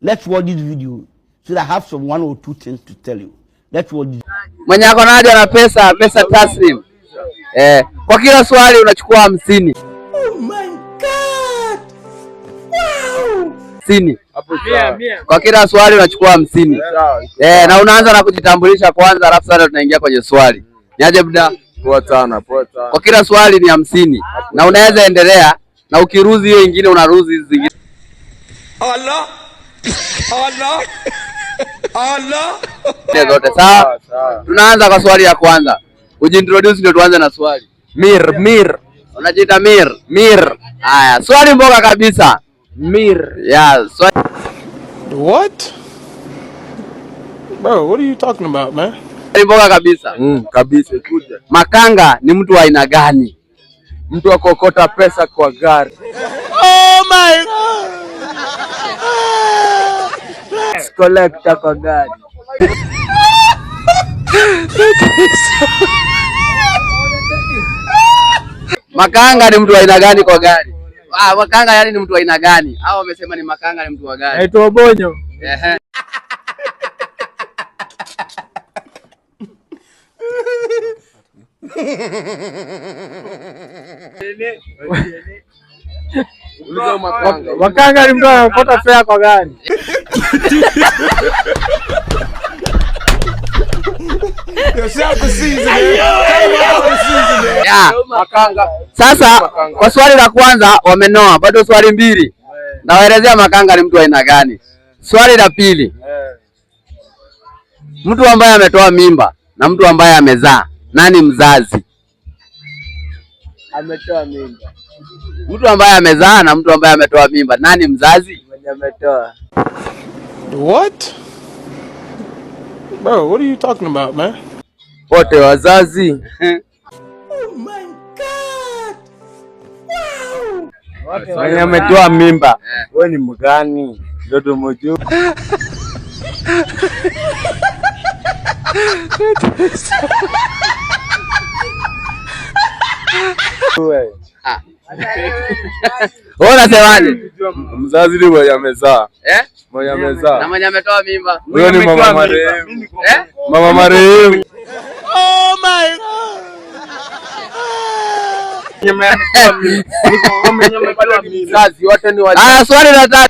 Let's watch this video so that I have some 1 or 2 things to tell you. Let's watch this. Mwenye ako na haja na pesa taslim. Kwa kila swali unachukua 50. Oh my God. Wow. 50. Kwa kila swali unachukua 50. Na unaanza na kujitambulisha kwanza, alafu sasa tunaingia kwenye swali. Niaje buda? Poa sana. Kwa kila swali ni 50. Na unaweza endelea na ukiruzi hiyo nyingine unaruzi hizo zingine. Allah. Zote sawa? Tunaanza kwa swali ya kwanza. Ujiintroduce ndio tuanze na swali. Mir. Unajiita Mir. Haya, swali mboga kabisa. Mir. Yeah, swali. What? Bro, what are you talking about, man? Swali mboga kabisa. Kabisa kuja. Makanga ni mtu wa aina gani? Mtu wa kokota pesa kwa gari. Oh my God. Collector kwa gari. Makanga ni mtu wa aina gani kwa gari? Makanga yani ni mtu wa aina gani? Hao wamesema ni makanga ni mtu wa gari. Naitwa Bonyo. Makanga ni mtu anakota fare kwa gari. Makanga. Sasa kwa swali la kwanza wamenoa, bado swali 2. Nawaelezea makanga ni mtu wa aina gani. Swali la pili. Mtu ambaye ametoa mimba na mtu ambaye amezaa, nani mzazi? Ametoa mimba. Mtu ambaye amezaa na mtu ambaye ametoa mimba, nani mzazi? Mwenye ametoa. What? Bro, what are you talking about, man? Wote wazazi. Oh my God. Wow. Mwenye ametoa mimba. Wewe ni mgani? Ndio mmoja. Wewe unasemaje? Mzazi ni mwenye amezaa. Mwenye amezaa. Na mwenye ametoa mimba. Huyo ni mama marehemu. Mama marehemu. Oh my God. Mzazi wote ni wazazi. Swali la 3.